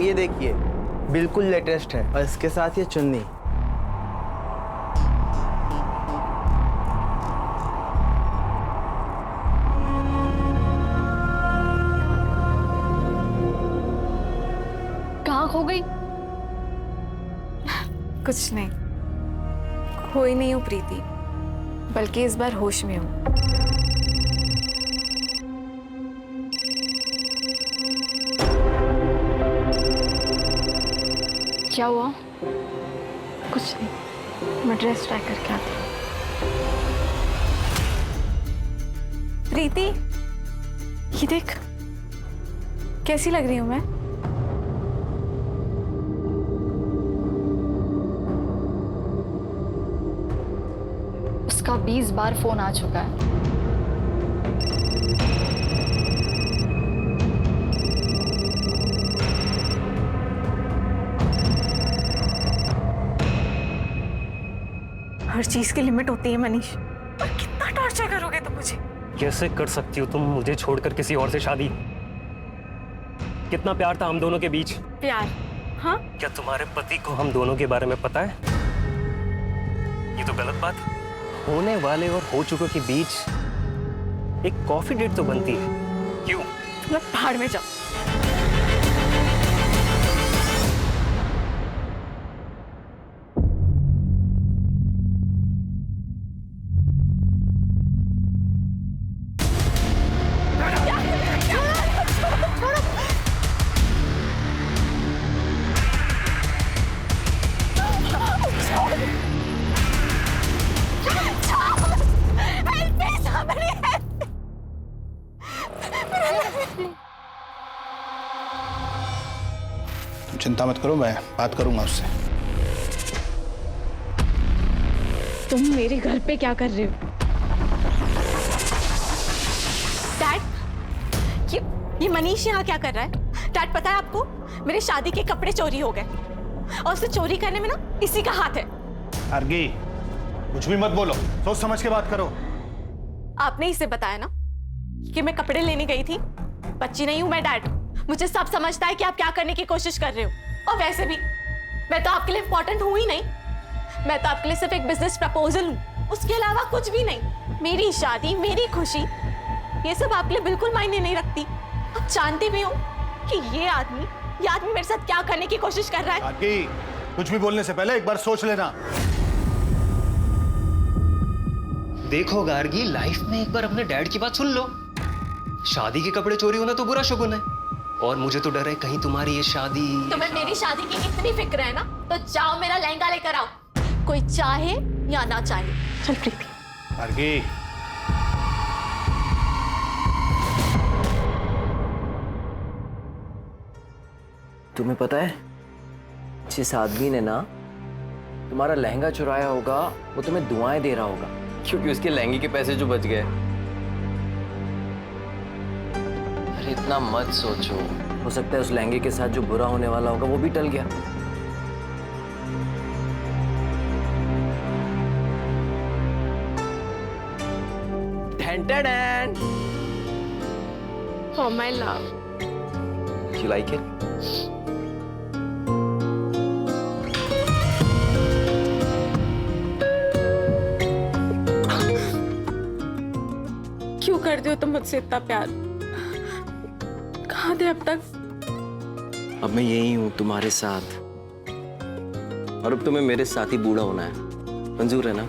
ये देखिए, बिल्कुल लेटेस्ट है, और इसके साथ ये चुन्नी। कहाँ खो गई? कुछ नहीं, खोई नहीं हूँ प्रीति, बल्कि इस बार होश में हूँ। क्या हुआ? कुछ नहीं, मैं ड्रेस ट्राई करके आती हूँ। प्रीति, ये देख, कैसी लग रही हूँ मैं? उसका 20 बार फोन आ चुका है। हर चीज की लिमिट होती है मनीष, और कितना टॉर्चर करोगे तुम मुझे? कैसे कर सकती हो तुम मुझे छोड़कर किसी और से शादी? कितना प्यार था हम दोनों के बीच। प्यार? हाँ? क्या तुम्हारे पति को हम दोनों के बारे में पता है? ये तो गलत बात है। होने वाले और हो चुके के बीच एक कॉफी डेट तो बनती है, क्यों? तुम पहाड़ में जाओ। चिंता मत करो, मैं बात करूंगा उससे। तुम मेरे घर पे क्या कर रहे हो? डैड, ये मनीष यहाँ क्या कर रहा है? डैड, पता है आपको, मेरे शादी के कपड़े चोरी हो गए, और उसे चोरी करने में ना इसी का हाथ है। आर्गी, कुछ भी मत बोलो, सोच समझ के बात करो। आपने इसे बताया ना कि मैं कपड़े लेने गई थी। बच्ची नहीं हूं मैं डैड, मुझे सब समझता है कि आप क्या करने की कोशिश कर रहे हो। और वैसे भी मैं तो आपके लिए इंपॉर्टेंट हूं ही नहीं, मैं तो आपके लिए सिर्फ एक बिजनेस प्रपोजल हूं, उसके अलावा कुछ भी नहीं। मेरी शादी, मेरी खुशी, ये सब आपके लिए बिल्कुल मायने नहीं रखती। आप जानती भी हो कि ये आदमी मेरे साथ क्या करने की कोशिश कर रहा है। आर्गी, कुछ भी बोलने से पहले एक बार सोच लेना। देखो गार्गी, लाइफ में एक बार अपने डैड की बात सुन लो। शादी के कपड़े चोरी होना तो बुरा शुगुन है, और मुझे तो डर है कहीं तुम्हारी ये शादी। तुम्हें मेरी शादी की इतनी फिक्र है ना, तो जाओ मेरा लहंगा लेकर आओ, कोई चाहे या ना चाहे। चल प्रीति। आर्गी, तुम्हें पता है, जिस आदमी ने ना तुम्हारा लहंगा चुराया होगा, वो तुम्हें दुआएं दे रहा होगा, क्योंकि उसके लहंगे के पैसे जो बच गए। अरे इतना मत सोचो, हो सकता है उस लहंगे के साथ जो बुरा होने वाला होगा वो भी टल गया। Dan. Oh my love. You like it? क्यों करते हो तुम मुझसे इतना प्यार? कहाँ थे अब तक? अब मैं यही हूँ तुम्हारे साथ, और अब तुम्हें मेरे साथ ही बूढ़ा होना है। मंजूर है ना?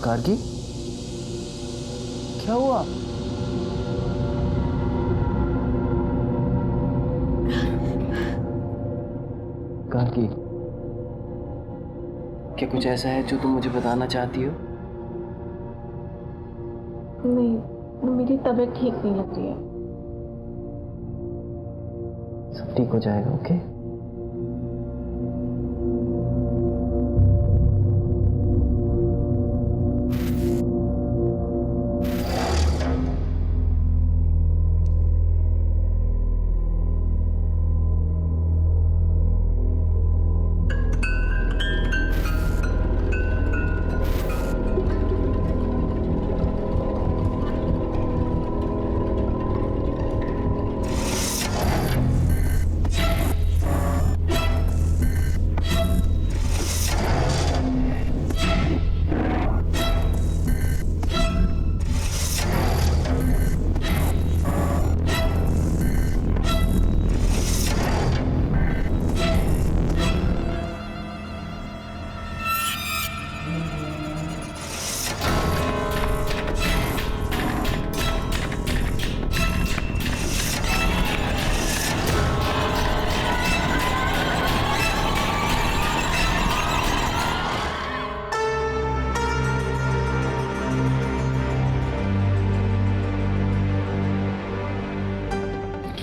गार्गी, क्या हुआ? गार्गी, क्या कुछ ऐसा है जो तुम मुझे बताना चाहती हो? नहीं, मेरी तबीयत ठीक नहीं लग रही है। सब ठीक हो जाएगा, ओके?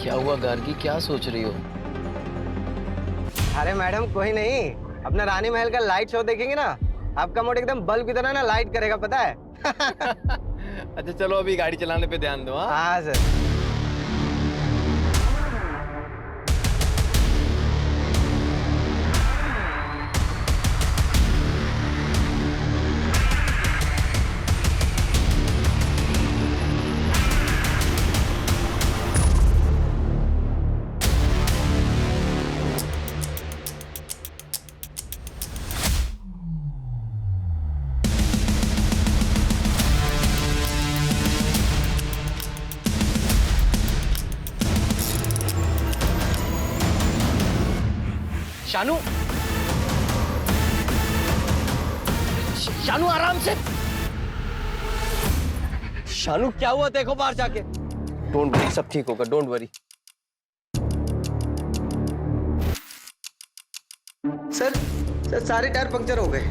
क्या हुआ गार्गी, क्या सोच रही हो? अरे मैडम कोई नहीं, अपना रानी महल का लाइट शो देखेंगे ना, आपका मूड एकदम बल्ब की तरह ना लाइट करेगा, पता है? अच्छा चलो अभी गाड़ी चलाने पे ध्यान दो। हाँ सर। शानू, शानू आराम से। शानू क्या हुआ, देखो बाहर जाके। डोंट वरी, सब ठीक होगा, डोंट वरी। सर सारे टायर पंक्चर हो गए।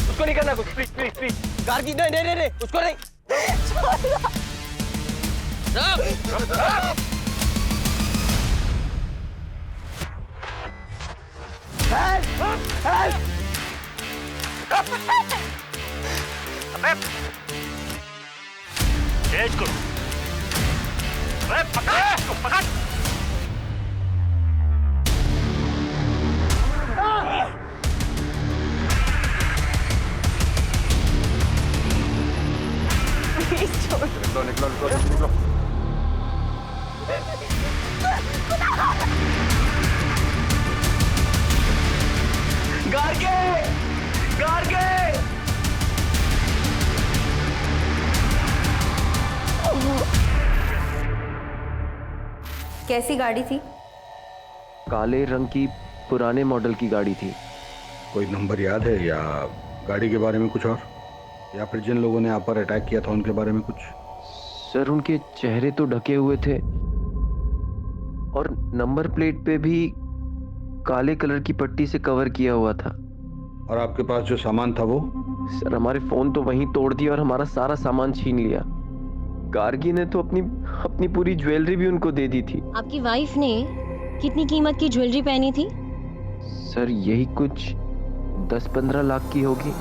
उसको नहीं करना कुछ, प्लीज प्लीज प्लीज। गार्गी नहीं, उसको नहीं। तेज करो। पकड़। निकलो। गार्गी! कैसी गाड़ी थी? काले रंग की पुराने मॉडल की गाड़ी थी। कोई नंबर याद है या गाड़ी के बारे में कुछ और, या फिर जिन लोगों ने आप पर अटैक किया था उनके बारे में कुछ? सर उनके चेहरे तो ढके हुए थे और नंबर प्लेट पे भी काले कलर की पट्टी से कवर किया हुआ था। और आपके पास जो सामान था वो? सर हमारे फोन तो वहीं तोड़ दिया और हमारा सारा सामान छीन लिया। गार्गी ने तो अपनी पूरी ज्वेलरी भी उनको दे दी थी। आपकी वाइफ ने कितनी कीमत की ज्वेलरी पहनी थी? सर यही कुछ 10-15 लाख की होगी।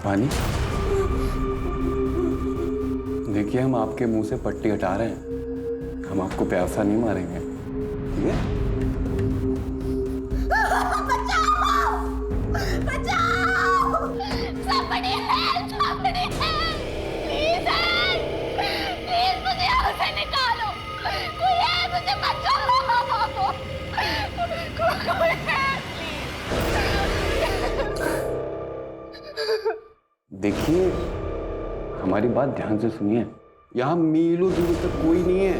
पानी, देखिए हम आपके मुंह से पट्टी हटा रहे हैं, हम आपको प्यासा नहीं मारेंगे, ठीक है? Somebody help! Please help! Please मुझे देखिए, हमारी बात ध्यान से सुनिए। यहाँ मीलों दूर तक कोई नहीं है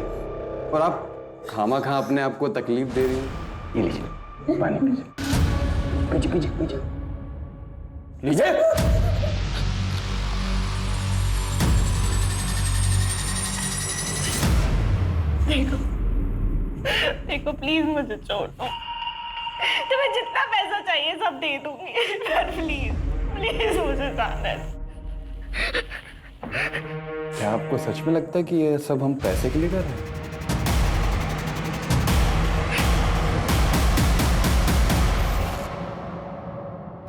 और आप खामा-खा अपने आप को तकलीफ दे रही हैं। ये लीजिए, पानी पीजिए, पीजिए। लीजिए। देखो प्लीज मुझे छोड़ दो। तुम्हें जितना पैसा चाहिए सब दे दूंगी, पर प्लीज मुझे जाने दो। क्या आपको सच में लगता है कि ये सब हम पैसे के लिए कर रहे हैं?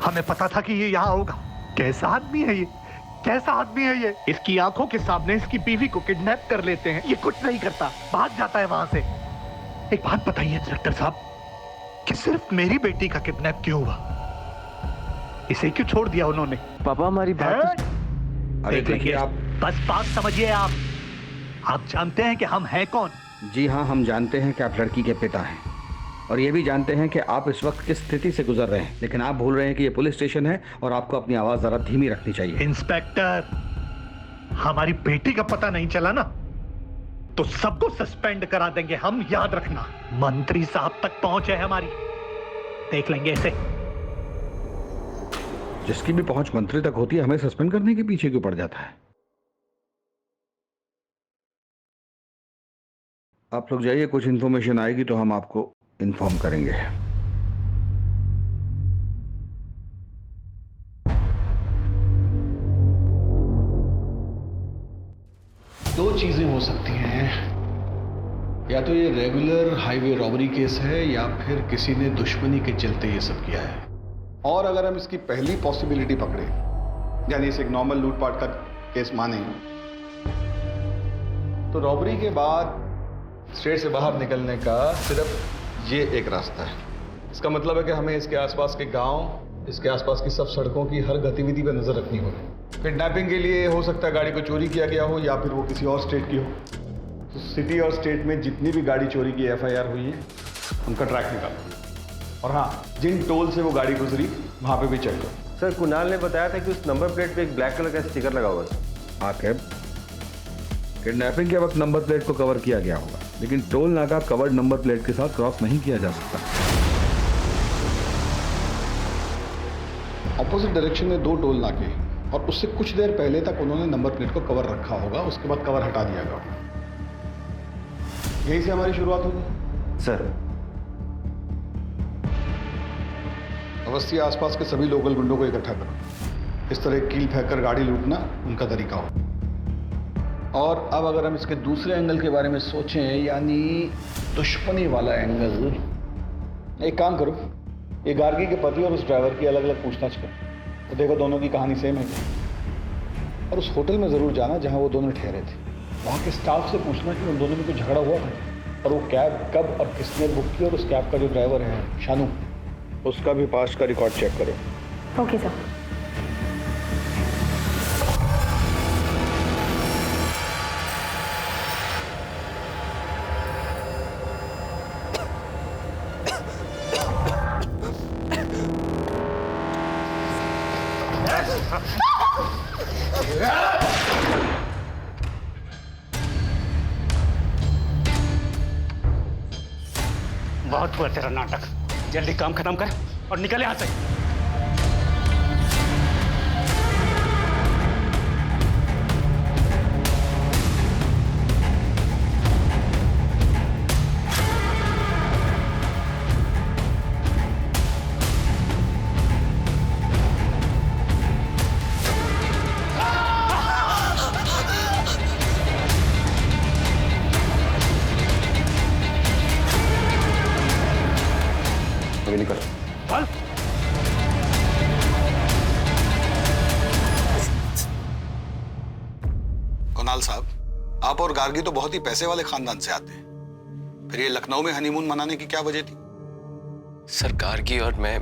हमें पता था कि ये यहाँ होगा। कैसा आदमी है ये, कैसा आदमी है ये। इसकी आंखों के सामने इसकी बीवी को किडनैप कर लेते हैं, ये कुछ नहीं करता, भाग जाता है वहां से। एक बात बताइए इंस्पेक्टर साहब, कि सिर्फ मेरी बेटी का किडनैप क्यों हुआ? इसे क्यों छोड़ दिया उन्होंने? पापा हमारी बात देख लीजिए आप, बस बात समझिए आप जानते हैं कि हम हैं कौन? जी हाँ, हम जानते हैं कि आप लड़की के पिता हैं और ये भी जानते हैं कि आप इस वक्त किस स्थिति से गुजर रहे हैं, लेकिन आप भूल रहे हैं कि ये पुलिस स्टेशन है और आपको अपनी आवाज जरा धीमी रखनी चाहिए। इंस्पेक्टर, हमारी बेटी का पता नहीं चला ना तो सबको सस्पेंड करा देंगे हम, याद रखना। मंत्री साहब तक पहुंच है हमारी, देख लेंगे इसे। जिसकी भी पहुंच मंत्री तक होती है, हमें सस्पेंड करने के पीछे क्यों पड़ जाता है? आप लोग जाइए, कुछ इंफॉर्मेशन आएगी तो हम आपको इन्फॉर्म करेंगे। दो चीजें हो सकती हैं, या तो ये रेगुलर हाईवे रॉबरी केस है या फिर किसी ने दुश्मनी के चलते ये सब किया है। और अगर हम इसकी पहली पॉसिबिलिटी पकड़े, यानी इसे एक नॉर्मल लूटपाट का केस माने, तो रॉबरी के बाद स्टेट से बाहर निकलने का सिर्फ ये एक रास्ता है। इसका मतलब है कि हमें इसके आसपास के गांव, इसके आसपास की सब सड़कों की हर गतिविधि पर नजर रखनी होगी। किडनैपिंग के लिए हो सकता है गाड़ी को चोरी किया गया हो या फिर वो किसी और स्टेट की हो। तो सिटी और स्टेट में जितनी भी गाड़ी चोरी की FIR हुई है उनका ट्रैक निकालो, और हाँ, जिन टोल से वो गाड़ी गुजरी वहाँ पे भी चेक करो। सर, कुणाल ने बताया था कि उस नंबर प्लेट पे एक ब्लैक कलर का स्टिकर लगा हुआ था। आखिर किडनैपिंग के वक्त नंबर प्लेट को कवर किया गया होगा, लेकिन टोल नाका कवर्ड नंबर प्लेट के साथ क्रॉस नहीं किया जा सकता। ऑपोजिट डायरेक्शन में 2 टोल नाके और उससे कुछ देर पहले तक उन्होंने नंबर प्लेट को कवर रखा होगा, उसके बाद कवर हटा दिया गया। यहीं से हमारी शुरुआत होगी। सर, अवस्थी आसपास के सभी लोकल गुंडों को इकट्ठा करो। इस तरह कील फेंक कर गाड़ी लूटना उनका तरीका हो। और अब अगर हम इसके दूसरे एंगल के बारे में सोचें, यानी दुश्मनी वाला एंगल, एक काम करो, ये गार्गी के पति और उस ड्राइवर की अलग अलग पूछताछ करो तो देखो दोनों की कहानी सेम है क्या। और उस होटल में ज़रूर जाना जहां वो दोनों ठहरे थे, वहाँ के स्टाफ से पूछना कि उन दोनों में कोई झगड़ा हुआ है और वो कैब कब और किसने बुक की, और उस कैब का जो ड्राइवर है शानू, उसका भी पास्ट का रिकॉर्ड चेक करो। Okay sir. बहुत हुआ तेरा नाटक, जल्दी काम खत्म कर और निकल यहाँ से। निकल। चल। कुणाल साहब, आप और गार्गी तो बहुत ही पैसे वाले खानदान से आते हैं, फिर ये लखनऊ में हनीमून मनाने की क्या वजह थी? सर, गार्गी और मैं,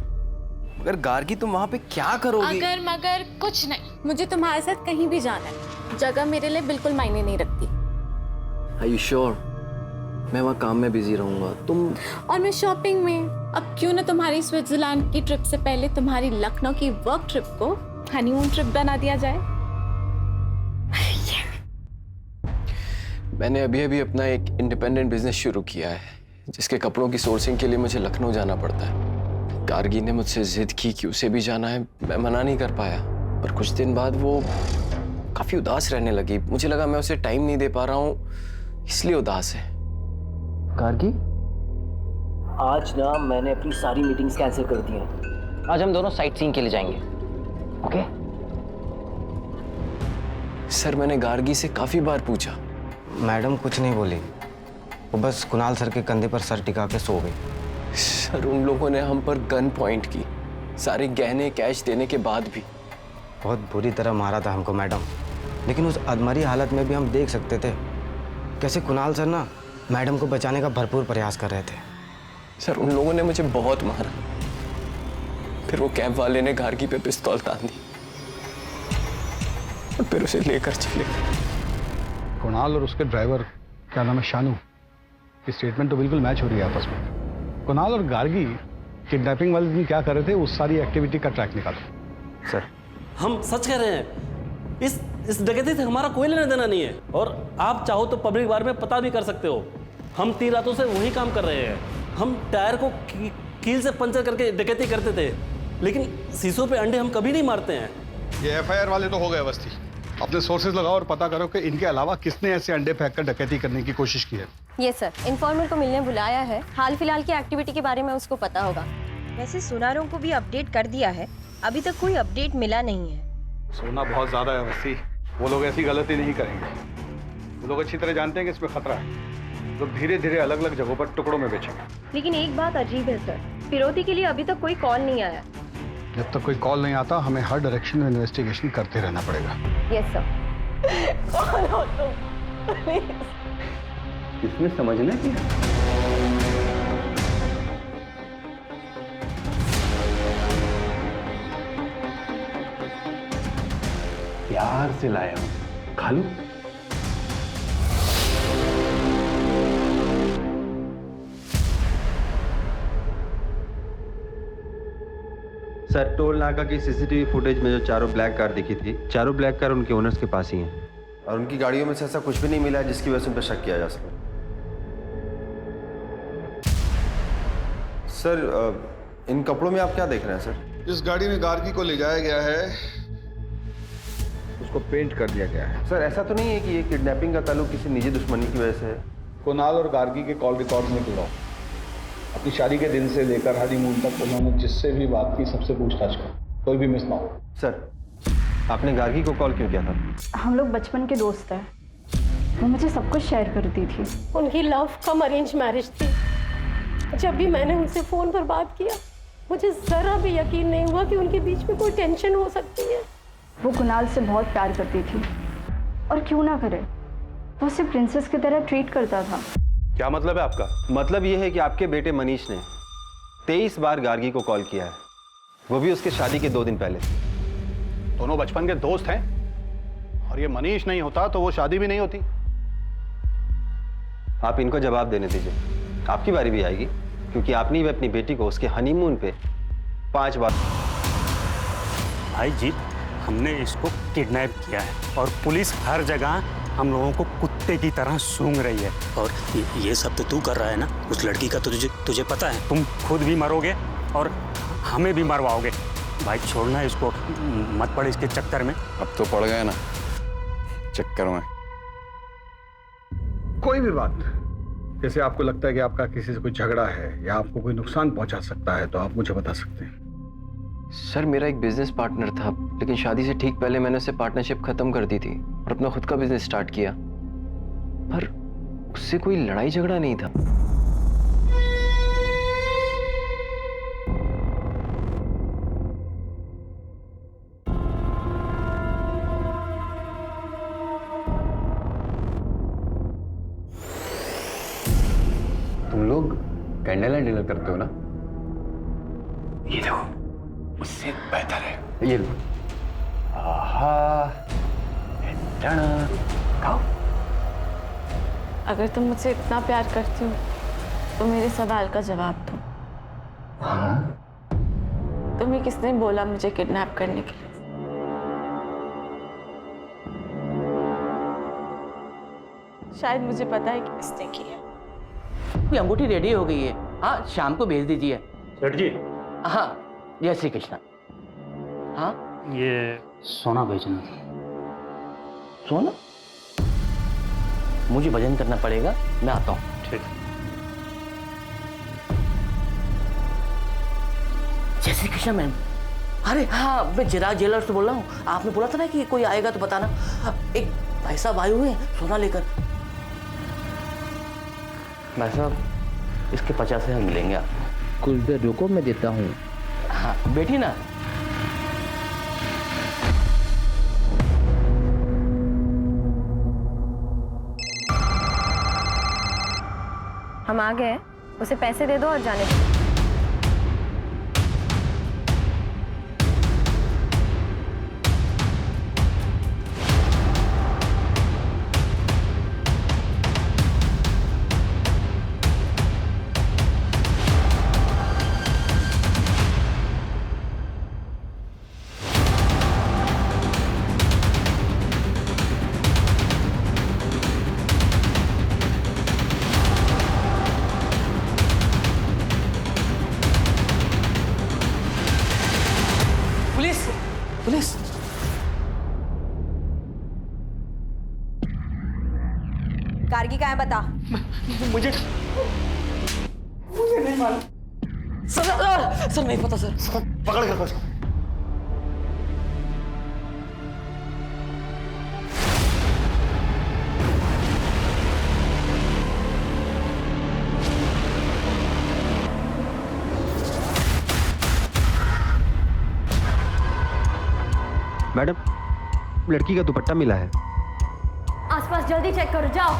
मगर गार्गी तुम वहां पे क्या करोगी? अगर मगर कुछ नहीं, मुझे तुम्हारे साथ कहीं भी जाना है। जगह मेरे लिए बिल्कुल मायने नहीं रखती। Are you sure? मैं वहाँ काम में बिजी रहूंगा, तुम। और मैं शॉपिंग में। अब क्यों ना तुम्हारी स्विट्जरलैंड की ट्रिप से पहले तुम्हारी लखनऊ की वर्क ट्रिप को हनीमून ट्रिप बना दिया जाए। मैंने अभी अभी अपना एक इंडिपेंडेंट बिजनेस शुरू किया है जिसके कपड़ों की सोर्सिंग के लिए मुझे लखनऊ जाना पड़ता है। गार्गी ने मुझसे जिद की कि उसे भी जाना है, मैं मना नहीं कर पाया। पर कुछ दिन बाद वो काफी उदास रहने लगी। मुझे लगा मैं उसे टाइम नहीं दे पा रहा हूँ, इसलिए उदास है। गार्गी, आज ना मैंने अपनी सारी मीटिंग्स कैंसिल कर दी हैं। आज हम दोनों साइट सीइंग के लिए जाएंगे, ओके? सर, मैंने गार्गी से काफी बार पूछा। मैडम कुछ नहीं बोली, वो बस कुणाल सर के कंधे पर सर टिका के सो गई। सर, उन लोगों ने हम पर गन पॉइंट की, सारे गहने कैश देने के बाद भी। बहुत बुरी तरह मारा था हमको मैडम, लेकिन उस अधमरी हालत में भी हम देख सकते थे कैसे कुणाल सर ना मैडम को बचाने का भरपूर प्रयास कर रहे थे। सर, उन लोगों ने मुझे बहुत मारा। फिर वो कैब वाले ने गार्गी पे पिस्तौल तान दी और फिर उसे लेकर चले गए। कुणाल और उसके ड्राइवर, क्या नाम है, शानू, की स्टेटमेंट तो बिल्कुल मैच हो रही है आपस में। कुणाल और गार्गी किडनैपिंग वाले दिन क्या कर रहे थे, उस सारी एक्टिविटी का ट्रैक निकालो। सर, हम सच कह रहे हैं, इस डकैती से हमारा कोई लेना देना नहीं है, और आप चाहो तो पब्लिक बार में पता भी कर सकते हो। हम 3 रातों से वही काम कर रहे हैं। हम टायर को कील से पंचर करके डकैती करते थे, लेकिन शीशों पे अंडे हम कभी नहीं मारते हैं। ये एफआईआर वाले तो हो गए अवस्थी। अपने सोर्सेज लगाओ और पता करो कि इनके अलावा किसने ऐसे अंडे फेंक कर डकैती करने की कोशिश की है। ये सर, इन्फॉर्मर को मिलने बुलाया है, हाल फिलहाल की एक्टिविटी के बारे में उसको पता होगा। वैसे सुनारों को भी अपडेट कर दिया है, अभी तक कोई अपडेट मिला नहीं है। सोना बहुत ज्यादा है अवस्थी, वो लोग ऐसी गलती नहीं करेंगे। वो लोग अच्छी तरह जानते हैं कि इसमें खतरा है। लोग धीरे धीरे अलग अलग जगहों पर टुकड़ों में बेचेंगे। लेकिन एक बात अजीब है सर, फिरौती के लिए अभी तक कोई कॉल नहीं आया। जब तक कोई कॉल नहीं आता, हमें हर डायरेक्शन में इन्वेस्टिगेशन करते रहना पड़ेगा। Yes sir. कौन हो तुम? प्लीज। इसमें समझना क्या? प्यार से लाया हूं, खा लूं? सर, टोल नाका की सीसीटीवी फुटेज में जो चारों ब्लैक कार दिखी थी, चारों ब्लैक कार उनके ओनर्स के पास ही हैं। और उनकी गाड़ियों में से ऐसा कुछ भी नहीं मिला जिसकी वजह से उन पर शक किया जा सके। सर, इन कपड़ों में आप क्या देख रहे हैं सर? जिस गाड़ी में गार्गी को ले जाया गया है उसको पेंट कर दिया गया है। सर, ऐसा तो नहीं है कि ये किडनैपिंग का ताल्लुक किसी निजी दुश्मनी की वजह से है? कुणाल और गार्गी के कॉल रिकॉर्ड में जुड़ाओ। अपनी शादी के दिन से लेकर हनीमून तक उन्होंने जिससे भी बात की सबसे पूछताछ करो, कोई भी मिस ना हो। सर, आपने गार्गी को कॉल क्यों किया था? हम लोग बचपन के दोस्त हैं, वो मुझे सब कुछ शेयर करती थी। उनकी लव कम अरेंज मैरिज थी। जब भी मैंने उनसे फोन पर बात किया, मुझे जरा भी यकीन नहीं हुआ कि उनके बीच में कोई टेंशन हो सकती है। वो कुणाल से बहुत प्यार करती थी, और क्यों ना करे, वो उसे प्रिंसेस की तरह ट्रीट करता था। क्या मतलब है आपका? मतलब ये है कि आपके बेटे मनीष ने 23 बार गार्गी को कॉल किया है, वो भी उसके शादी के 2 दिन पहले। दोनों बचपन के दोस्त हैं, और ये मनीष नहीं होता तो वो शादी भी नहीं होती। आप इनको जवाब देने दीजिए, आपकी बारी भी आएगी, क्योंकि आपने ही अपनी बेटी को उसके हनीमून पे 5 बार। भाई जी, हमने इसको किडनैप किया है और पुलिस हर जगह हम लोगों को कुत्ते की तरह सूंघ रही है। और ये सब तो तू कर रहा है ना? उस लड़की का तो तुझे पता है। तुम खुद भी मरोगे और हमें भी मरवाओगे। भाई छोड़ना इसको, मत पड़ इसके चक्कर में। अब तो पड़ गए ना चक्कर में। कोई भी बात, जैसे आपको लगता है कि आपका किसी से कोई झगड़ा है या आपको कोई नुकसान पहुंचा सकता है, तो आप मुझे बता सकते हैं। सर, मेरा एक बिजनेस पार्टनर था, लेकिन शादी से ठीक पहले मैंने उससे पार्टनरशिप खत्म कर दी थी और अपना खुद का बिजनेस स्टार्ट किया। पर उससे कोई लड़ाई झगड़ा नहीं था। तुम लोग कैंडल लाइट डिनर करते हो ना? ये देखो, उससे बेहतर है। ये लो। आहा, खाओ। अगर तुम मुझसे इतना प्यार करती हो तो मेरे सवाल का जवाब दो। तुम्हें किसने बोला मुझे किडनैप करने के लिए? शायद मुझे पता है कि किसने की है। कोई अंगूठी रेडी हो गई है, हाँ शाम को भेज दीजिए। सेठ जी, हाँ जय श्री कृष्ण। हाँ ये सोना बेचना था। सोना? मुझे वजन करना पड़ेगा, मैं आता हूँ। ठीक। जय श्री कृष्ण मैम। अरे हाँ, मैं चिराग ज्वेलर्स से बोल रहा हूँ। आपने बोला था ना कि कोई आएगा तो बताना। एक भाई साहब आए हुए हैं सोना लेकर। भाई साहब, इसके 50,000 मिलेंगे आपको। कुछ देर रुको, मैं देता हूँ। हाँ बैठी ना। हम आ गए, उसे पैसे दे दो और जाने दो। Police police. गार्गी कहाँ है बता। मुझे नहीं मालूम सर नहीं पता सर। पकड़ कर उसको। मैडम, लड़की का दुपट्टा मिला है। आसपास जल्दी चेक करो, जाओ।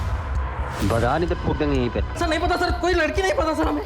बता नहीं तो फूक देंगे यहीं पे। सर नहीं पता सर, कोई लड़की नहीं पता सर हमें।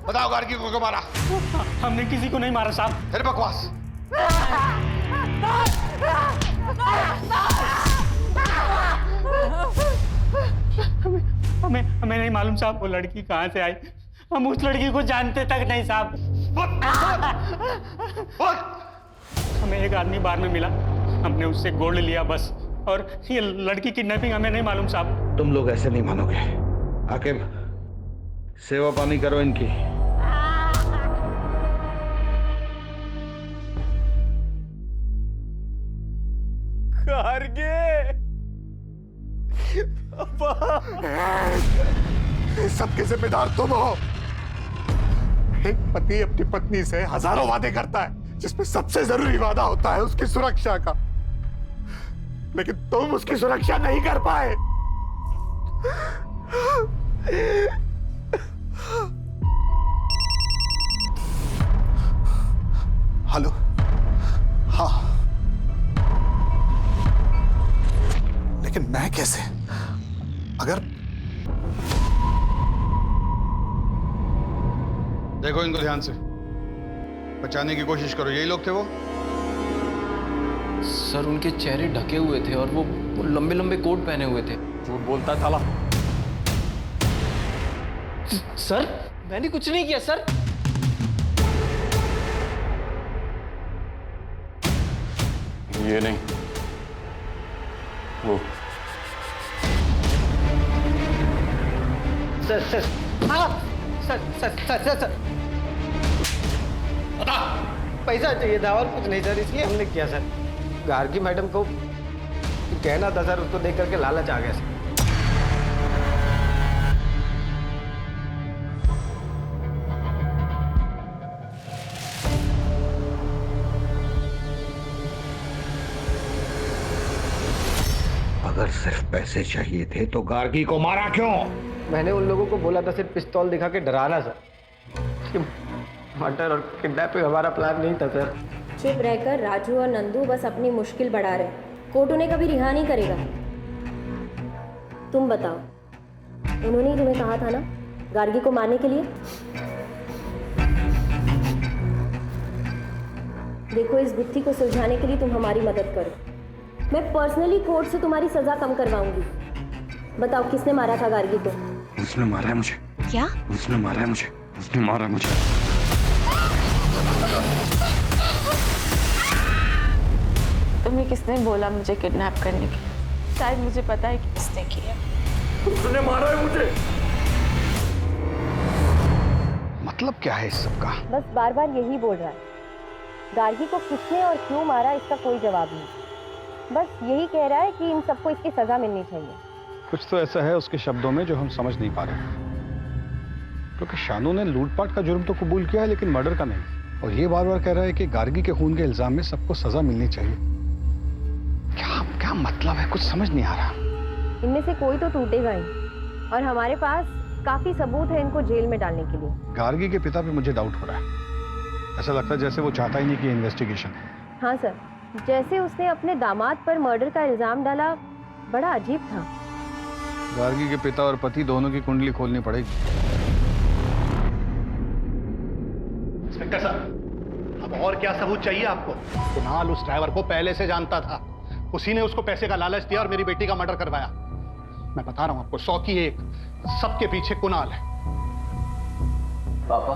बताओ गार्गी को क्यों मारा? हमने किसी को नहीं मारा साहब। फिर बकवास। हमें नहीं मालूम साहब वो लड़की कहाँ से आई। हम उस लड़की को जानते तक नहीं साहब। हमें एक आदमी बार में मिला, हमने उससे गोल्ड लिया बस। और ये लड़की किडनैपिंग हमें नहीं मालूम साहब। तुम लोग ऐसे नहीं मानोगे। आकिब, सेवा पानी करो इनकी। सबके जिम्मेदार तुम हो। एक पति अपनी पत्नी से हजारों वादे करता है, जिसमें सबसे जरूरी वादा होता है उसकी सुरक्षा का, लेकिन तुम उसकी सुरक्षा नहीं कर पाए। हेलो, हाँ, लेकिन मैं कैसे? अगर देखो इनको ध्यान से, बचाने की कोशिश करो। यही लोग थे वो? सर उनके चेहरे ढके हुए थे और वो लंबे लंबे कोट पहने हुए थे। झूठ बोलता है साला। सर मैंने कुछ नहीं किया सर। ये नहीं, वो सर सर हाँ sir sir sir sir sir बता। पैसा चाहिए था और कुछ नहीं सर, इसलिए हमने किया सर। गार्गी मैडम को कहना था सर, उसको देख करके लालच आ गया सर। अगर सिर्फ पैसे चाहिए थे तो गार्गी को मारा क्यों? मैंने उन लोगों को बोला था सिर्फ पिस्तौल दिखा के डराना सर। मर्डर और किडनैपिंग हमारा प्लान नहीं था सर। चुप रहकर राजू और नंदू बस अपनी मुश्किल बढ़ा रहे। कोर्ट उन्हें कभी रिहा नहीं करेगा। तुम बताओ, उन्होंने ही तुम्हें कहा था ना गार्गी को मारने के लिए? देखो, इस गुत्थी को सुलझाने के लिए तुम हमारी मदद करो। मैं पर्सनली कोर्ट से तुम्हारी सजा कम करवाऊंगी। बताओ, किसने मारा था गार्गी को? उसने मारा है मुझे। क्या? उसने मारा है मुझे। उसने मारा है मुझे। तुम्हें किसने बोला मुझे किडनैप करने के? शायद मुझे पता है कि किसने किया। उसने मारा है मुझे। मतलब क्या है इस सब का? बस बार बार यही बोल रहा है। गार्गी को किसने और क्यों मारा इसका कोई जवाब नहीं। बस यही कह रहा है कि इन सबको इसकी सजा मिलनी चाहिए। कुछ तो ऐसा है उसके शब्दों में जो हम समझ नहीं पा रहे, क्योंकि शानू ने लूटपाट का जुर्म तो कबूल किया है लेकिन मर्डर का नहीं। और ये बार बार कह रहा है कि गार्गी के खून के इल्जाम में सबको सजा मिलनी चाहिए। क्या क्या मतलब है? कुछ समझ नहीं आ रहा। इनमें से कोई तो टूटेगा ही, और हमारे पास काफी सबूत है इनको जेल में डालने के लिए। गार्गी के पिता पे मुझे डाउट हो रहा है। ऐसा लगता है जैसे वो चाहता ही नहीं कि इन्वेस्टिगेशन। हाँ सर, जैसे उसने अपने दामाद पर मर्डर का इल्जाम डाला, बड़ा अजीब था। गार्गी के पिता और पति दोनों की कुंडली खोलनी पड़ेगी। इंस्पेक्टर साहब, अब और क्या सबूत चाहिए आपको? कुणाल उस ड्राइवर को पहले से जानता था। उसी ने उसको पैसे का लालच दिया और मेरी बेटी का मर्डर करवाया। मैं बता रहा हूं आपको, 100 की 1, सबके पीछे कुणाल है। पापा,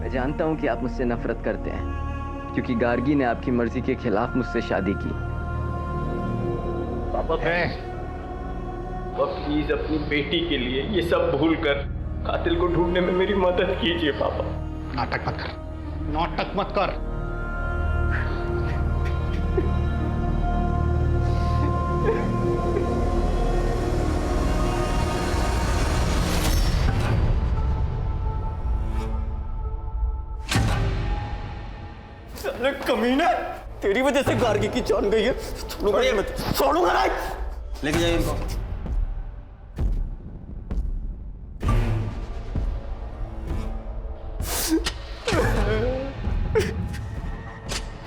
मैं जानता हूं कि आप मुझसे नफरत करते हैं क्योंकि गार्गी ने आपकी मर्जी के खिलाफ मुझसे शादी की। पापा प्लीज अपनी बेटी के लिए ये सब भूल कर कातिल को ढूंढने में मेरी मदद कीजिए। पापा नाटक मत कर, नाटक मत कर। अरे कमीना, तेरी वजह से गार्गी की जान गई है। छोड़ूंगा नहीं। लेके जाइए इनको।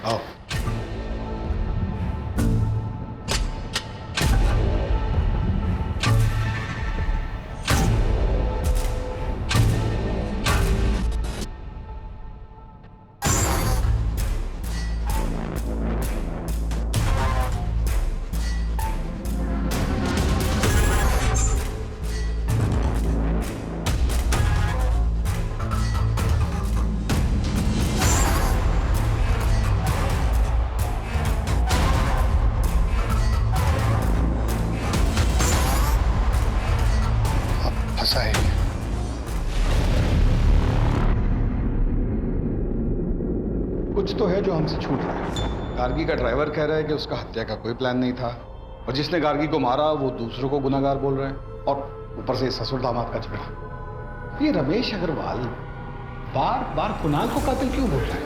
आओ। कुछ तो है जो हमसे छूट रहा है। गार्गी का ड्राइवर कह रहा है कि उसका हत्या का कोई प्लान नहीं था, और जिसने गार्गी को मारा वो दूसरों को गुनाहगार बोल रहे हैं, और ऊपर से ससुर दामाद का झगड़ा। ये रमेश अग्रवाल बार बार कुणाल को कातिल क्यों बोल रहा है?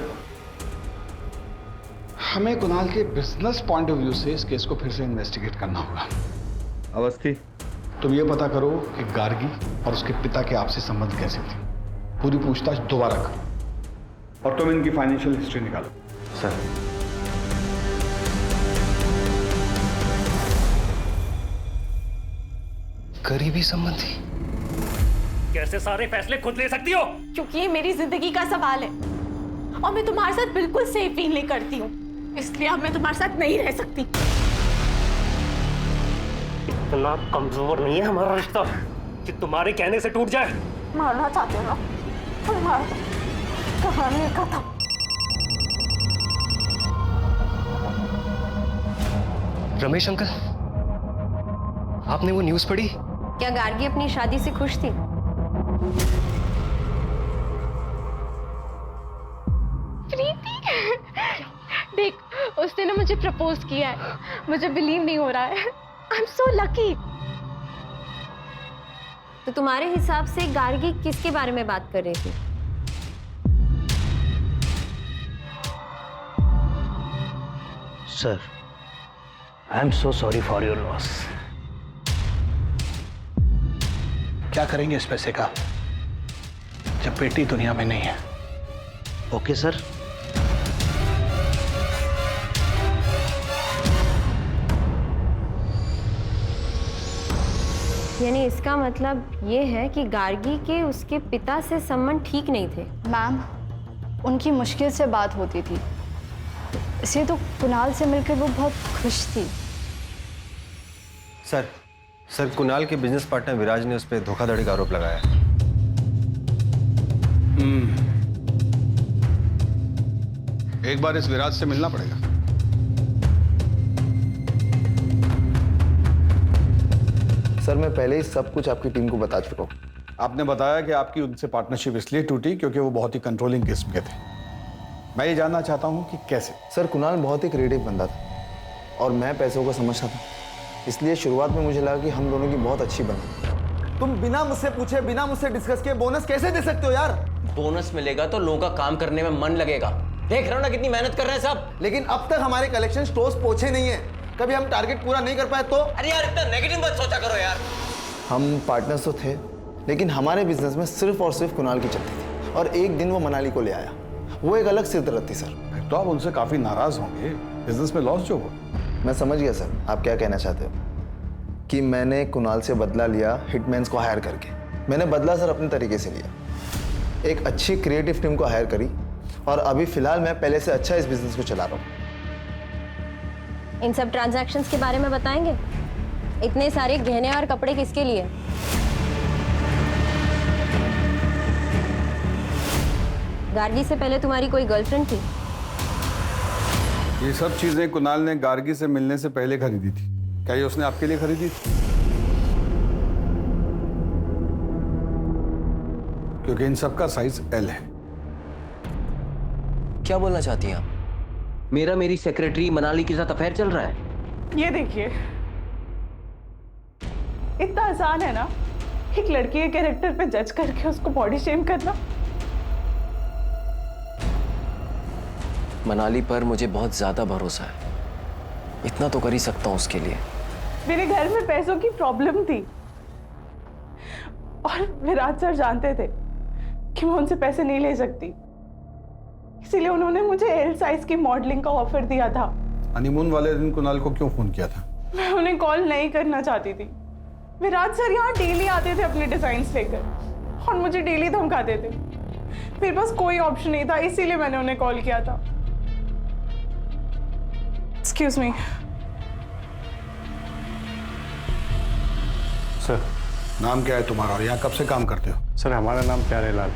हमें कुणाल के बिजनेस पॉइंट ऑफ व्यू से इस केस को फिर से इन्वेस्टिगेट करना होगा। अवस्थी, तुम ये पता करो कि गार्गी और उसके पिता के आपसी संबंध कैसे थे। पूरी पूछताछ दोबारा करो, और तुम इनकी फाइनेंशियल हिस्ट्री निकालो। सर। करीबी संबंधी? कैसे सारे फैसले खुद ले सकती हो? क्योंकि ये मेरी जिंदगी का सवाल है और मैं तुम्हारे साथ बिल्कुल सेफ फील नहीं करती हूँ, इसलिए अब मैं तुम्हारे साथ नहीं रह सकती। इतना कमजोर नहीं है हमारा रिश्ता कि तुम्हारे कहने से टूट जाए। मारना चाहते हो ना? तो मार दो, कहानी खत्म। रमेश अंकल, आपने वो न्यूज़ पढ़ी? क्या गार्गी अपनी शादी से खुश थी? प्रीति, देख, उसने ना मुझे प्रपोज किया है। मुझे बिलीव नहीं हो रहा है। I am so lucky. तो तुम्हारे हिसाब से गार्गी किसके बारे में बात कर रही थी? Sir, I am so sorry for your loss. क्या करेंगे इस पैसे का जब बेटी दुनिया में नहीं है? Okay sir. यानी इसका मतलब ये है कि गार्गी के उसके पिता से संबंध ठीक नहीं थे। मैम, उनकी मुश्किल से बात होती थी, इसलिए तो कुणाल से मिलकर वो बहुत खुश थी। सर कुणाल के बिजनेस पार्टनर विराज ने उस पर धोखाधड़ी का आरोप लगाया है। एक बार इस विराज से मिलना पड़ेगा। सर, मैं पहले ही सब कुछ आपकी टीम को बता चुका हूँ। आपने बताया कि आपकी उनसे पार्टनरशिप इसलिए टूटी क्योंकि वो बहुत ही कंट्रोलिंग किस्म के थे। मैं ये जानना चाहता हूँ कि कैसे। सर, कुणाल बहुत ही क्रिएटिव बंदा था और मैं पैसों को समझता था, इसलिए शुरुआत में मुझे लगा कि हम दोनों की बहुत अच्छी बनी। तुम बिना मुझसे पूछे, बिना मुझसे डिस्कस किए बोनस कैसे दे सकते हो यार? बोनस मिलेगा तो लोगों का काम करने में मन लगेगा। देख रहे हो ना कितनी मेहनत कर रहे हैं सब। लेकिन अब तक हमारे कलेक्शन स्टोर्स पहुंचे नहीं है। कभी हम टारगेट पूरा नहीं कर पाए तो? अरे यार इतना नेगेटिव मत सोचा करो यार। हम पार्टनर्स तो थे, लेकिन हमारे बिजनेस में सिर्फ और सिर्फ कुणाल की चलती थी और एक दिन वो मनाली को ले आया। वो एक अलग सिरदर्द थी सर। तो आप उनसे काफी नाराज होंगे, बिजनेस में लॉस जो हुआ। मैं समझ गया सर आप क्या कहना चाहते हो, कि मैंने कुणाल से बदला लिया हिटमैन्स को हायर करके। मैंने बदला सर अपने तरीके से लिया, एक अच्छी क्रिएटिव टीम को हायर करी और अभी फिलहाल मैं पहले से अच्छा इस बिजनेस को चला रहा हूँ। इन सब ट्रांजैक्शंस के बारे में बताएंगे? इतने सारे गहने और कपड़े किसके लिए? गार्गी से पहले तुम्हारी कोई गर्लफ्रेंड थी? ये सब चीजें कुणाल ने गार्गी से मिलने से पहले खरीदी थी। क्या ये उसने आपके लिए खरीदी थी? क्योंकि इन सब का साइज एल है। क्या बोलना चाहती हैं आप? मेरी सेक्रेटरी मनाली के साथ अफेयर चल रहा है? ये देखिए, इतना आसान है ना एक लड़की के कैरेक्टर पे जज करके उसको बॉडी शेम करना। मनाली पर मुझे बहुत ज्यादा भरोसा है, इतना तो कर ही सकता हूं उसके लिए। मेरे घर में पैसों की प्रॉब्लम थी और विराज सर जानते थे कि मैं उनसे पैसे नहीं ले सकती, इसीलिए उन्होंने मुझे एल साइज की मॉडलिंग का ऑफर दिया था। हनीमून वाले दिन कुणाल को क्यों फोन किया था? मैं उन्हें कॉल नहीं करना चाहती थी। विराज सर यहाँ डेली आते थे अपने डिजाइन्स लेकर और मुझे डेली धमकाते थे। मेरे पास कोई ऑप्शन नहीं था, इसीलिए मैंने उन्हें कॉल किया था। Excuse me sir. नाम क्या है तुम्हारा और यहाँ कब से काम करते हो? सर, हमारा नाम प्यारेलाल।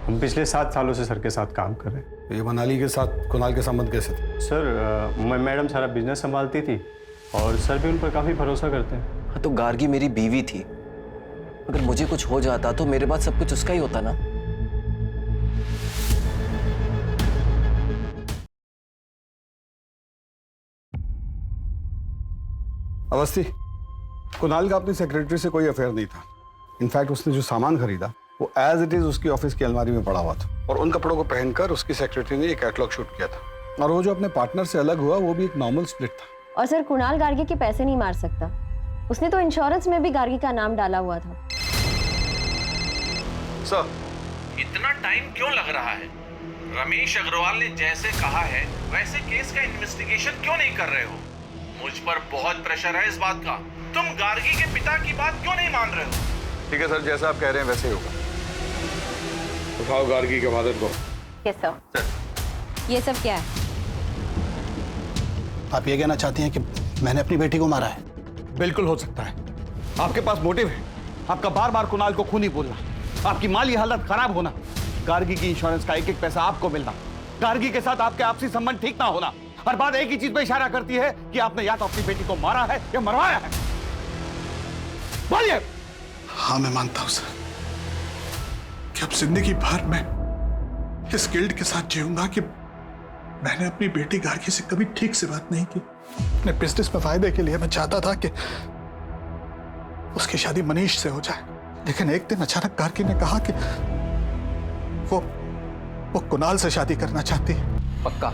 हम पिछले 7 सालों से सर के साथ काम कर रहे हैं। ये मनाली के साथ कुणाल के संबंध कैसे थे? सर, मैडम सारा बिजनेस संभालती थी और सर भी उन पर काफ़ी भरोसा करते हैं। हाँ, तो गार्गी मेरी बीवी थी। अगर मुझे कुछ हो जाता तो मेरे बाद सब कुछ उसका ही होता ना। अवस्थी, कुणाल का अपनी सेक्रेटरी से कोई अफेयर नहीं था। इनफैक्ट उसने जो सामान खरीदा वो एज इट इज उसकी ऑफिस की अलमारी में पड़ा हुआ था और उन कपड़ों को पहनकर उसकी सेक्रेटरी ने एक कैटलॉग शूट किया था। और वो जो अपने पार्टनर से अलग हुआ वो भी एक नॉर्मल स्प्लिट था। और सर, कुणाल गार्गी के पैसे नहीं मार सकता। उसने तो इंश्योरेंस में भी गार्गी का नाम डाला हुआ था। सर, इतना टाइम क्यों लग रहा है? रमेश अग्रवाल ने जैसे कहा है वैसे केस का इन्वेस्टिगेशन क्यों नहीं कर रहे हो? मुझ पर बहुत प्रेशर है इस बात का। तुम गार्गी के पिता की बात क्यों नहीं मान रहे हो? ठीक है सर, जैसा आप कह रहे हैं वैसे ही होगा। उठाओ गार्गी के फादर को। Yes sir. ये सब क्या है? आप ये कहना चाहती हैं कि मैंने अपनी बेटी को मारा है? बिल्कुल हो सकता है। आपके पास मोटिव है। आपका बार बार कुणाल को खूनी बोलना, आपकी माली हालत खराब होना, गार्गी की इंश्योरेंस का एक एक पैसा आपको मिलना, गार्गी के साथ आपके आपसी संबंध ठीक ना होना। हर बात एक ही चीज पे इशारा करती है कि आपने या तो अपनी बेटी को मारा है या मरवाया है। बोलिए। हाँ, मैं मानता हूं सर कि अब जिंदगी भर मैं इस गिल्ट के साथ जीऊंगा कि मैंने अपनी बेटी गार्गी से कभी ठीक से बात नहीं की। अपने बिजनेस में फायदे के लिए मैं चाहता था कि उसकी शादी मनीष से हो जाए, लेकिन एक दिन अचानक गार्गी ने कहा कि वो कुणाल से शादी करना चाहती है। पक्का?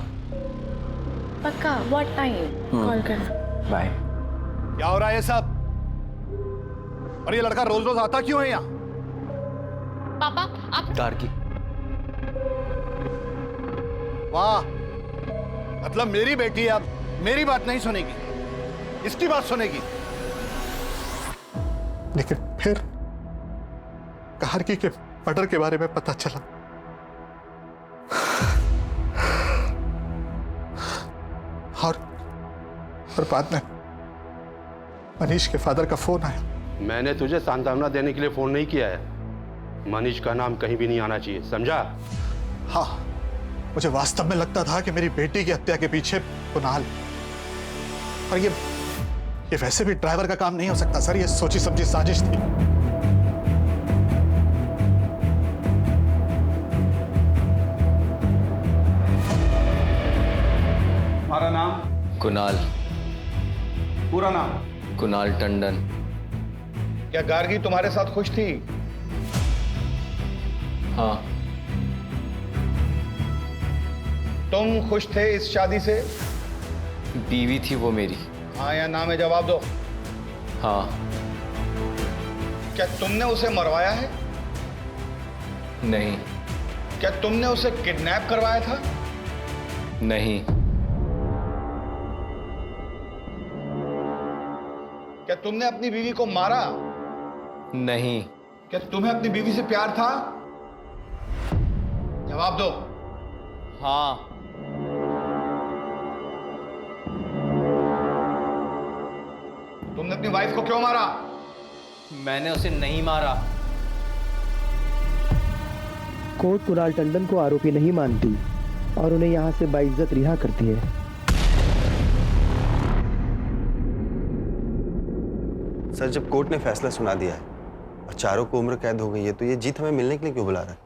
पक्का व्हाट टाइम कॉल करना। बाय। क्या हो रहा है ये सब? और ये लड़का रोज रोज आता क्यों है यहाँ? पापा आप गार्गी। वाह, मतलब मेरी बेटी अब मेरी बात नहीं सुनेगी, इसकी बात सुनेगी। लेकिन फिर गार्गी के मर्डर के बारे में पता चला और बाद में मनीष के फादर का फोन आया। मैंने तुझे सांत्वना देने के लिए फोन नहीं किया है। मनीष का नाम कहीं भी नहीं आना चाहिए, समझा? हाँ, मुझे वास्तव में लगता था कि मेरी बेटी की हत्या के पीछे कुणाल, और ये वैसे भी ड्राइवर का काम नहीं हो सकता सर, ये सोची समझी साजिश थी। हमारा नाम? कुणाल। पूरा नाम? कुणाल टंडन। क्या गार्गी तुम्हारे साथ खुश थी? हाँ। तुम खुश थे इस शादी से? बीवी थी वो मेरी। हाँ या ना में जवाब दो। हाँ। क्या तुमने उसे मरवाया है? नहीं। क्या तुमने उसे किडनैप करवाया था? नहीं। क्या तुमने अपनी बीवी को मारा? नहीं। क्या तुम्हें अपनी बीवी से प्यार था? जवाब दो। हाँ। तुमने अपनी वाइफ को क्यों मारा? मैंने उसे नहीं मारा। कोर्ट कुणाल टंडन को आरोपी नहीं मानती और उन्हें यहां से बाइज्जत रिहा करती है। सर, जब कोर्ट ने फैसला सुना दिया है और चारों को उम्र कैद हो गई है, तो ये जीत हमें मिलने के लिए क्यों बुला रहा है?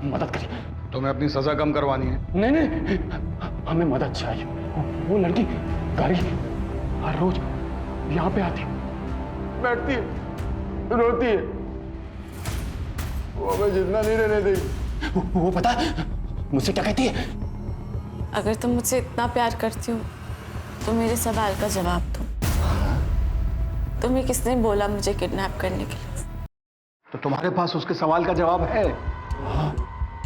मदद करिए। तुम्हें अपनी सजा कम करवानी है? नहीं नहीं, हमें मदद चाहिए। वो लड़की गार्गी हर रोज यहाँ पे आती, बैठती है, रोती है, वो हमें जितना नहीं रहने देगी। वो पता है मुझसे क्या कहती है? अगर तुम मुझसे इतना प्यार करती हो तो मेरे सवाल का जवाब दो। तुम्हें किसने बोला मुझे किडनैप करने के लिए? तो तुम्हारे पास उसके सवाल का जवाब है? हाँ,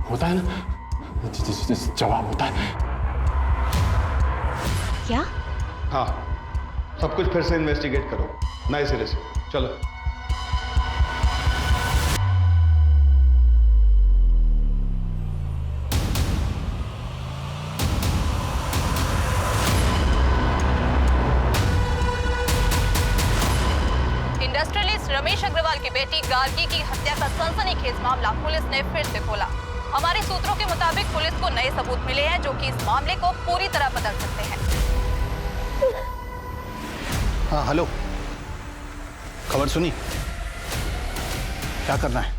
होता है ना, जवाब होता है। क्या? हाँ, सब कुछ फिर से इन्वेस्टिगेट करो नए सिरे से। चलो। इंडस्ट्रियलिस्ट रमेश अग्रवाल की बेटी गार्गी की हत्या का सनसनीखेज मामला पुलिस ने फिर से खोला। हमारे सूत्रों के मुताबिक पुलिस को नए सबूत मिले हैं जो कि इस मामले को पूरी तरह बदल सकते हैं। हाँ हेलो, खबर सुनी? क्या करना है?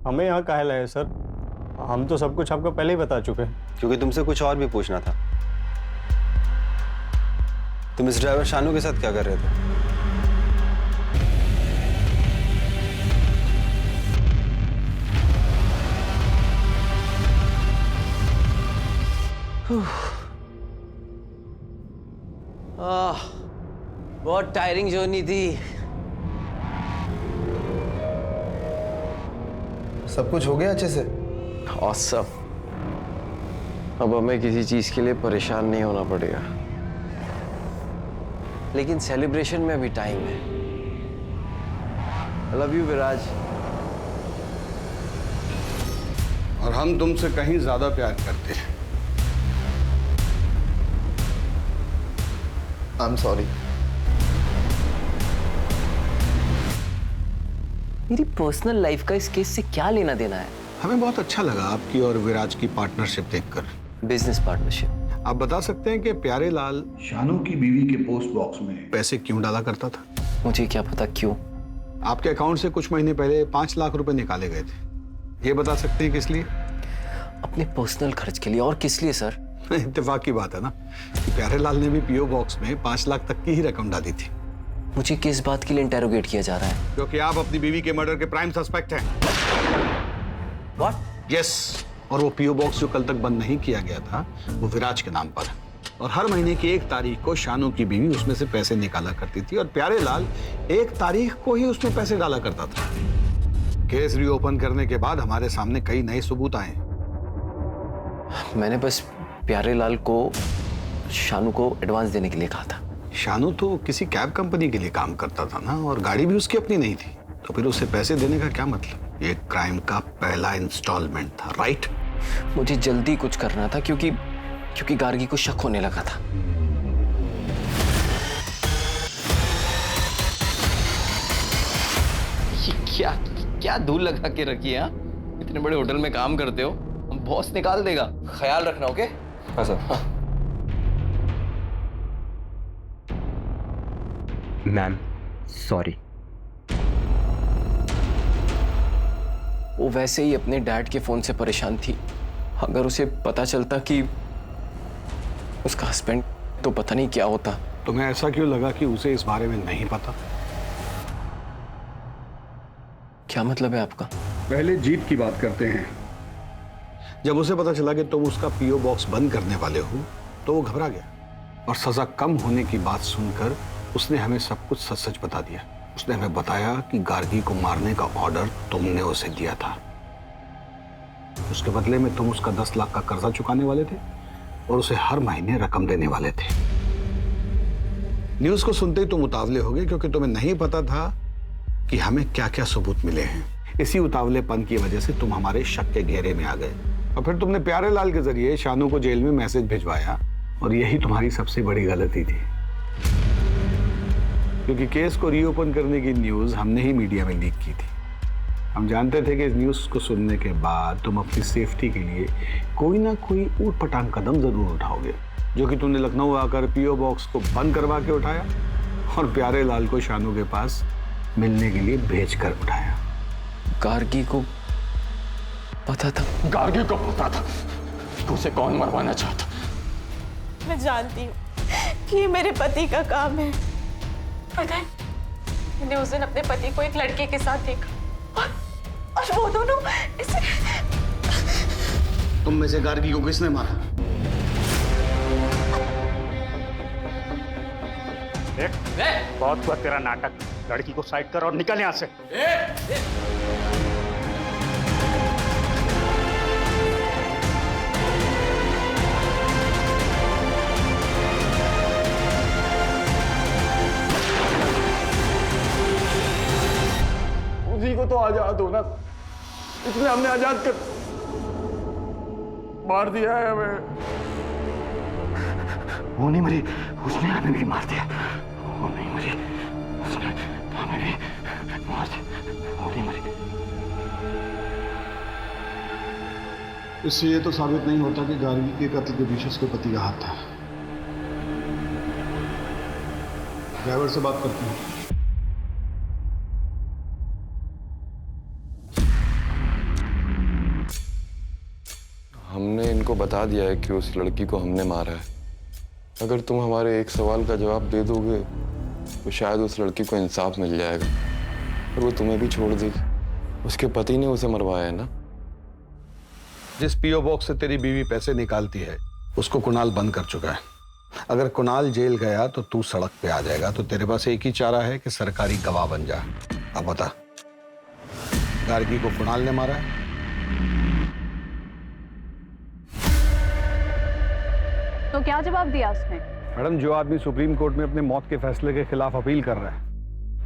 हमें यहाँ काहे लाए सर? हम तो सब कुछ आपको पहले ही बता चुके हैं। क्योंकि तुमसे कुछ और भी पूछना था। तुम इस ड्राइवर शानू के साथ क्या कर रहे थे? बहुत टायरिंग जर्नी थी। सब कुछ हो गया अच्छे से? ऑसम। अब हमें किसी चीज के लिए परेशान नहीं होना पड़ेगा, लेकिन सेलिब्रेशन में भी टाइम है। आई लव यू विराज। और हम तुमसे कहीं ज्यादा प्यार करते हैं। I am sorry. मेरी पर्सनल लाइफ का इस केस से क्या लेना देना है? हमें बहुत अच्छा लगा आपकी और विराज की पार्टनरशिप देखकर। Business partnership. आप बता सकते हैं कि प्यारे लाल शानू की बीवी के पोस्ट बॉक्स में पैसे क्यों डाला करता था? मुझे क्या पता क्यों। आपके अकाउंट से कुछ महीने पहले 5 लाख रुपए निकाले गए थे। ये बता सकते हैं किस लिए? अपने पर्सनल खर्च के लिए। और किस लिए सर? इत्तेफाक की बात है ना कि प्यारे लाल ने भी पीओ बॉक्स में 5 लाख तक की ही रकम डाली थी। मुझे किस बात के लिए इंटेरोगेट किया जा रहा है? क्योंकि आप अपनी बीवी के मर्डर के प्राइम सस्पेक्ट हैं। What? यस। और वो पीओ बॉक्स जो कल तक बंद नहीं किया गया था वो विराज के नाम पर है। और हर महीने की 1 तारीख को शानू की बीवी उसमें से पैसे निकाला करती थी और प्यारे लाल 1 तारीख को ही उसमें पैसे डाला करता था। केस रीओपन करने के बाद हमारे सामने कई नए सबूत आए। मैंने बस प्यारे लाल को शानू को एडवांस देने के लिए कहा था। शानू तो किसी कैब कंपनी के लिए काम करता था ना, और गाड़ी भी उसकी अपनी नहीं थी, तो फिर उसे पैसे देने का क्या मतलब? ये क्राइम का पहला इंस्टॉलमेंट था, राइट? मुझे जल्दी कुछ करना था क्योंकि गार्गी को शक होने लगा था। ये क्या धूल लगा के रखी है? इतने बड़े होटल में काम करते हो, बॉस निकाल देगा, ख्याल रखना। ओके? हाँ सर। हाँ। Ma'am sorry. वो वैसे ही अपने डैड के फोन से परेशान थी। अगर उसे पता चलता कि उसका हस्बैंड, तो पता नहीं क्या होता। तुम्हें ऐसा क्यों लगा कि उसे इस बारे में नहीं पता? क्या मतलब है आपका? पहले जीत की बात करते हैं। जब उसे पता चला कि तुम उसका पीओ बॉक्स बंद करने वाले हो तो वो घबरा गया और सजा कम होने की बात सुनकर उसने हमें सब कुछ सच सच बता दिया। उसने हमें बताया कि गार्गी को मारने का ऑर्डर तुमने उसे दिया था। उसके बदले में तुम उसका 10 लाख का कर्जा चुकाने वाले थे और उसे हर महीने रकम देने वाले थे। न्यूज़ को सुनते ही तुम उतावले हो गए क्योंकि तुम्हें नहीं पता था कि हमें क्या क्या सबूत मिले हैं। इसी उतावलेपन की वजह से तुम हमारे शक के घेरे में आ गए और फिर तुमने प्यारे लाल के जरिए शानू को जेल में मैसेज भिजवाया, और यही तुम्हारी सबसे बड़ी गलती थी, क्योंकि केस को रीओपन करने की न्यूज़ हमने ही मीडिया में लीक की थी। हम जानते थे कि इस न्यूज़ को सुनने के बाद तुम अपनी सेफ्टी के लिए कोई ना कोई ऊट-पटांग कदम जरूर उठाओगे, जो कि तुमने लखनऊ आकर पीओ बॉक्स को बंद करवा के उठाया और प्यारे लाल को शानू के पास मिलने के लिए भेज कर उठाया। गार्गी को पता था? गार्गी को पता था कि उसे कौन मरवाना चाहता। मैं जानती हूँ कि ये मेरे पति का काम है। पता है, मैंने उस दिन अपने पति को एक लड़के के साथ देखा और वो दोनों इसे... तुम में से गार्गी को किसने मारा? बहुत हुआ तेरा नाटक। लड़की को साइड कर और निकल यहाँ से। उसी को तो आजाद होना, इसने हमने आजाद कर मार दिया है हमें। वो नहीं मरी, उसने हमें भी मार दिया। वो नहीं मरी, उसने हमें भी मार दिया। वो नहीं मरी। इससे ये तो साबित नहीं होता कि गार्गी के कत्ल के पीछे उसके पति का हाथ था। ड्राइवर से बात करते हैं। हमने इनको बता दिया है कि उस लड़की को हमने मारा है। अगर तुम हमारे एक सवाल का जवाब दे दोगे तो शायद उस लड़की को इंसाफ मिल जाएगा और वो तुम्हें भी छोड़ देगी। उसके पति ने उसे मरवाया है ना। जिस पीओ बॉक्स से तेरी बीवी पैसे निकालती है उसको कुणाल बंद कर चुका है। अगर कुणाल जेल गया तो तू सड़क पे आ जाएगा, तो तेरे पास एक ही चारा है कि सरकारी गवाह बन जा। अब बता, गार्गी को कुणाल ने मारा है? तो क्या जवाब दिया उसने? मैडम, जो आदमी सुप्रीम कोर्ट में अपने मौत के फैसले के खिलाफ अपील कर रहा है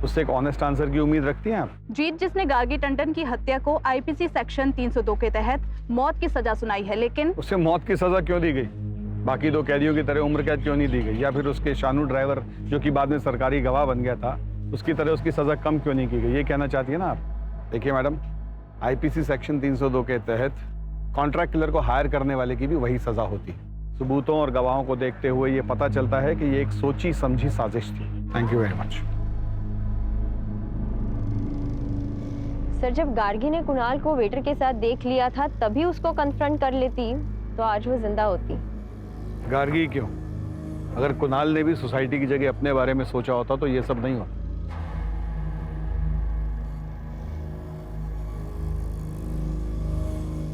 उससे एक ऑनेस्ट आंसर की उम्मीद रखती हैं आप? जीत जिसने गार्गी टंडन की हत्या को आईपीसी सेक्शन 302 के तहत मौत की सजा सुनाई है, लेकिन उसे मौत की सजा क्यों दी गई? बाकी 2 कैदियों की तरह उम्र कैद क्यों नहीं दी गई? या फिर उसके शानू ड्राइवर जो कि बाद में सरकारी गवाह बन गया था उसकी तरह उसकी सजा कम क्यों नहीं की गई? ये कहना चाहती है ना आप? देखिए मैडम, आईपीसी सेक्शन 302 के तहत कॉन्ट्रैक्ट किलर को हायर करने वाले की भी वही सजा होती है। सबूतों और गवाहों को देखते हुए ये पता चलता है कि ये एक सोची समझी साजिश थी। Thank you very much. Sir, जब गार्गी ने कुणाल को वेटर के साथ देख लिया था तभी उसको कन्फ्रंट कर लेती तो आज वो जिंदा होती। गार्गी क्यों? अगर कुणाल ने भी सोसाइटी की जगह अपने बारे में सोचा होता तो ये सब नहीं होता।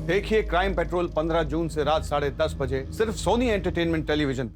देखिए क्राइम पेट्रोल 15 जून से रात 10:30 बजे सिर्फ सोनी एंटरटेनमेंट टेलीविजन पर।